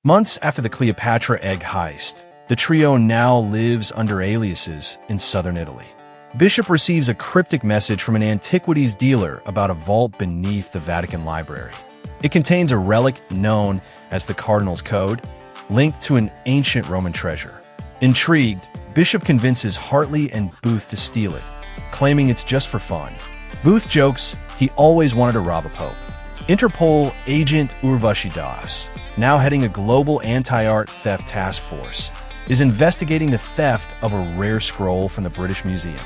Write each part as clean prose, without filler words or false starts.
Months after the Cleopatra egg heist, the trio now lives under aliases in southern Italy. Bishop receives a cryptic message from an antiquities dealer about a vault beneath the Vatican library. It contains a relic known as the Cardinal's Code, linked to an ancient Roman treasure. Intrigued, Bishop convinces Hartley and Booth to steal it, claiming it's just for fun. Booth jokes he always wanted to rob a pope. Interpol agent Urvashi Das, now heading a global anti-art theft task force, is investigating the theft of a rare scroll from the British Museum.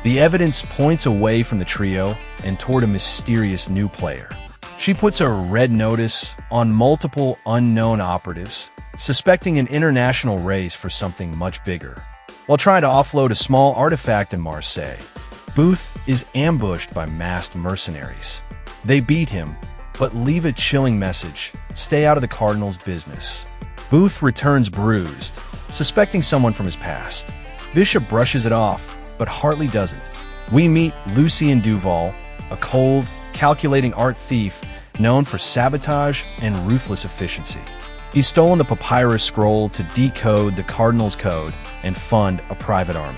The evidence points away from the trio and toward a mysterious new player. She puts a red notice on multiple unknown operatives, suspecting an international race for something much bigger. While trying to offload a small artifact in Marseille, Booth is ambushed by masked mercenaries. They beat him, but leave a chilling message: stay out of the Cardinal's business. Booth returns bruised, suspecting someone from his past. Bishop brushes it off, but Hartley doesn't. We meet Lucien Duval, a cold, calculating art thief known for sabotage and ruthless efficiency. He's stolen the papyrus scroll to decode the Cardinal's Code and fund a private army.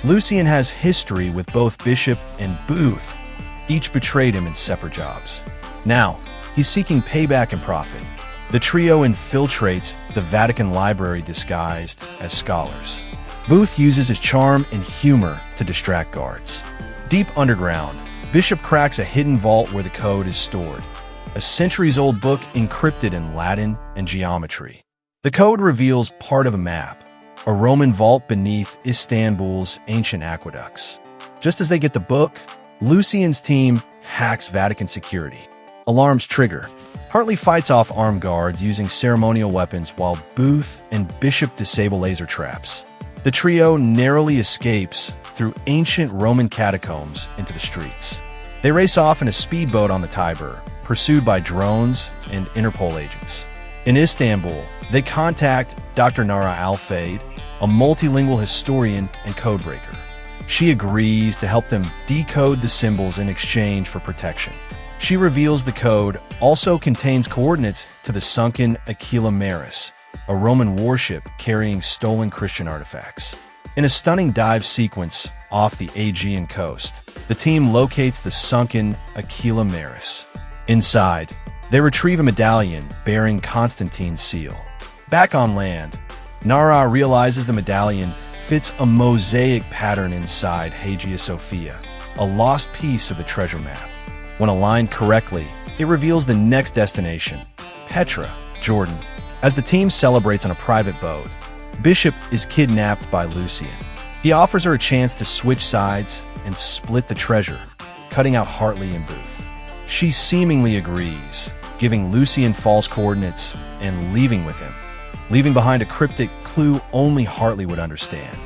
Lucien has history with both Bishop and Booth. Each betrayed him in separate jobs. Now, he's seeking payback and profit. The trio infiltrates the Vatican library disguised as scholars. Booth uses his charm and humor to distract guards. Deep underground, Bishop cracks a hidden vault where the code is stored, a centuries-old book encrypted in Latin and geometry. The code reveals part of a map, a Roman vault beneath Istanbul's ancient aqueducts. Just as they get the book, Lucien's team hacks Vatican security. Alarms trigger. Hartley fights off armed guards using ceremonial weapons while Booth and Bishop disable laser traps. The trio narrowly escapes through ancient Roman catacombs into the streets. They race off in a speedboat on the Tiber, pursued by drones and Interpol agents. In Istanbul, they contact Dr. Nara Al-Fayed, a multilingual historian and codebreaker. She agrees to help them decode the symbols in exchange for protection. She reveals the code also contains coordinates to the sunken Aquila Maris, a Roman warship carrying stolen Christian artifacts. In a stunning dive sequence off the Aegean coast, the team locates the sunken Aquila Maris. Inside, they retrieve a medallion bearing Constantine's seal. Back on land, Nara realizes the medallion fits a mosaic pattern inside Hagia Sophia, a lost piece of the treasure map. When aligned correctly, it reveals the next destination, Petra, Jordan. As the team celebrates on a private boat, Bishop is kidnapped by Lucien. He offers her a chance to switch sides and split the treasure, cutting out Hartley and Booth. She seemingly agrees, giving Lucien false coordinates and leaving with him, leaving behind a cryptic clue only Hartley would understand.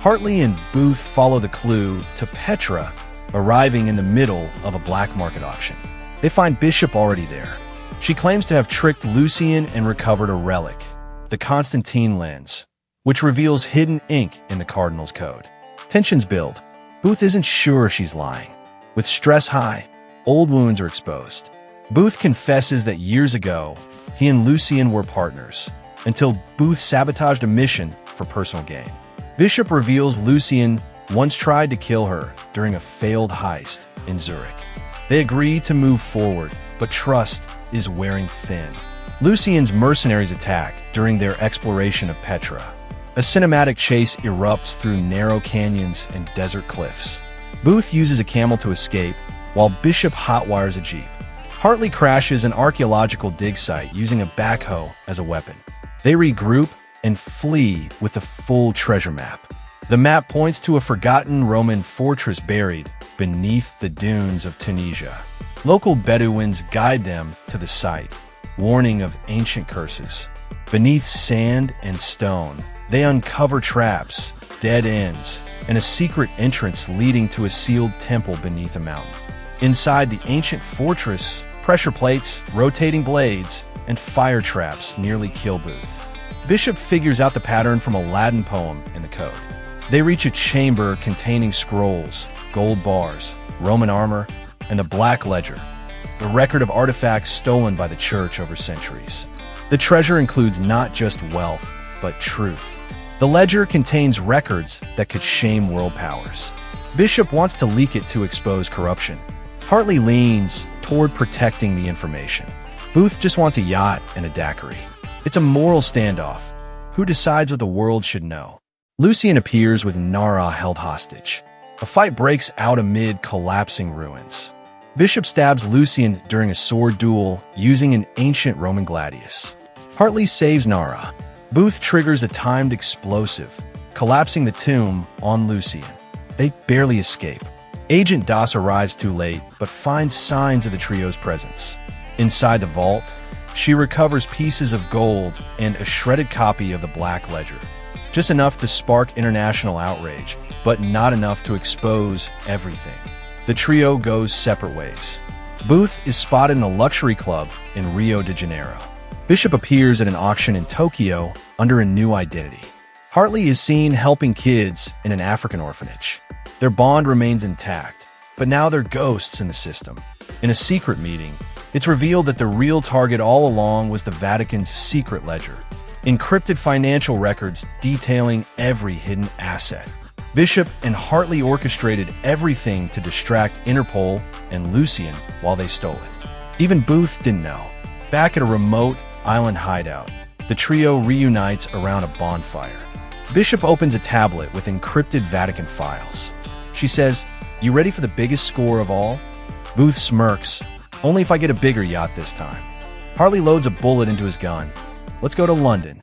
Hartley and Booth follow the clue to Petra, arriving in the middle of a black market auction. They find Bishop already there. She claims to have tricked Lucien and recovered a relic, the Constantine lens, which reveals hidden ink in the Cardinal's Code. Tensions build. Booth isn't sure she's lying. With stress high, old wounds are exposed. Booth confesses that years ago, he and Lucien were partners, until Booth sabotaged a mission for personal gain. Bishop reveals Lucien once tried to kill her during a failed heist in Zurich. They agree to move forward, but trust is wearing thin. Lucien's mercenaries attack during their exploration of Petra. A cinematic chase erupts through narrow canyons and desert cliffs. Booth uses a camel to escape, while Bishop hotwires a jeep. Hartley crashes an archaeological dig site using a backhoe as a weapon. They regroup and flee with a full treasure map. The map points to a forgotten Roman fortress buried beneath the dunes of Tunisia. Local Bedouins guide them to the site, warning of ancient curses. Beneath sand and stone, they uncover traps, dead ends, and a secret entrance leading to a sealed temple beneath a mountain. Inside the ancient fortress, pressure plates, rotating blades, and fire traps nearly kill Booth. Bishop figures out the pattern from a Latin poem in the code. They reach a chamber containing scrolls, gold bars, Roman armor, and the Black Ledger, the record of artifacts stolen by the church over centuries. The treasure includes not just wealth, but truth. The ledger contains records that could shame world powers. Bishop wants to leak it to expose corruption. Hartley leans toward protecting the information. Booth just wants a yacht and a daiquiri. It's a moral standoff. Who decides what the world should know? Lucian appears with Nara held hostage. A fight breaks out amid collapsing ruins. Bishop stabs Lucian during a sword duel using an ancient Roman gladius. Hartley saves Nara. Booth triggers a timed explosive, collapsing the tomb on Lucian. They barely escape. Agent Das arrives too late, but finds signs of the trio's presence. Inside the vault, she recovers pieces of gold and a shredded copy of the Black Ledger. Just enough to spark international outrage, but not enough to expose everything. The trio goes separate ways. Booth is spotted in a luxury club in Rio de Janeiro. Bishop appears at an auction in Tokyo under a new identity. Hartley is seen helping kids in an African orphanage. Their bond remains intact, but now they're ghosts in the system. In a secret meeting, it's revealed that the real target all along was the Vatican's secret ledger, encrypted financial records detailing every hidden asset. Bishop and Hartley orchestrated everything to distract Interpol and Lucian while they stole it. Even Booth didn't know. Back at a remote island hideout, the trio reunites around a bonfire. Bishop opens a tablet with encrypted Vatican files. She says, "You ready for the biggest score of all?" Booth smirks, "Only if I get a bigger yacht this time." Hartley loads a bullet into his gun. "Let's go to London."